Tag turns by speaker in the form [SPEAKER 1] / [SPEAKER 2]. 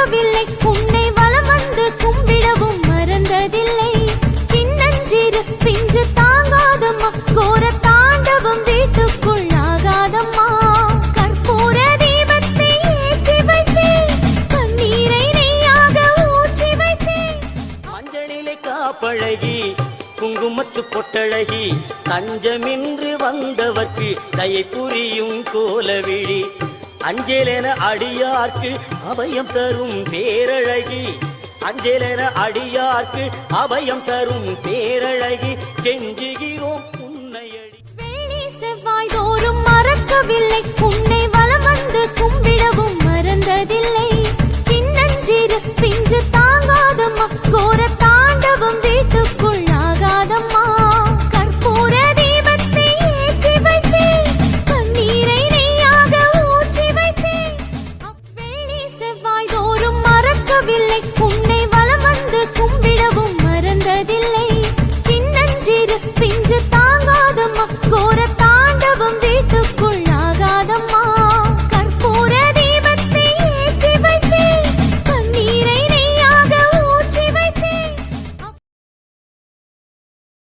[SPEAKER 1] மறக்கவில்லை, உன்னை வலம் வந்து கும்பிடவும் மறந்ததில்லை. சின்னஞ்சிறு பிஞ்சு தாங்காதம்மா, கோர தாண்டவம் வீட்டுக்குள் ஆகாதம்மா. கற்பூர தீபத்தை ஏற்றி வைத்தேன், கண்ணீரை நெய்யாக ஊற்றி வைத்தேன்.
[SPEAKER 2] மஞ்சளிலே காப்பழகி, குங்குமத்து பொட்டழகி, தஞ்சமின்றி வந்தவர்க்கு தயை புரியும் கோலவிழி. அஞ்சலென அடியார்க்கு அபயம் தரும் பேரழகி, அஞ்சலென அடியார்க்கு அபயம் தரும் பேரழகி, கெஞ்சுகிறோம் உன்னையடி.
[SPEAKER 1] வெள்ளி செவ்வாய் தோறும் மறக்கவில்லை, உன்னை வலம் வந்து கும்பிட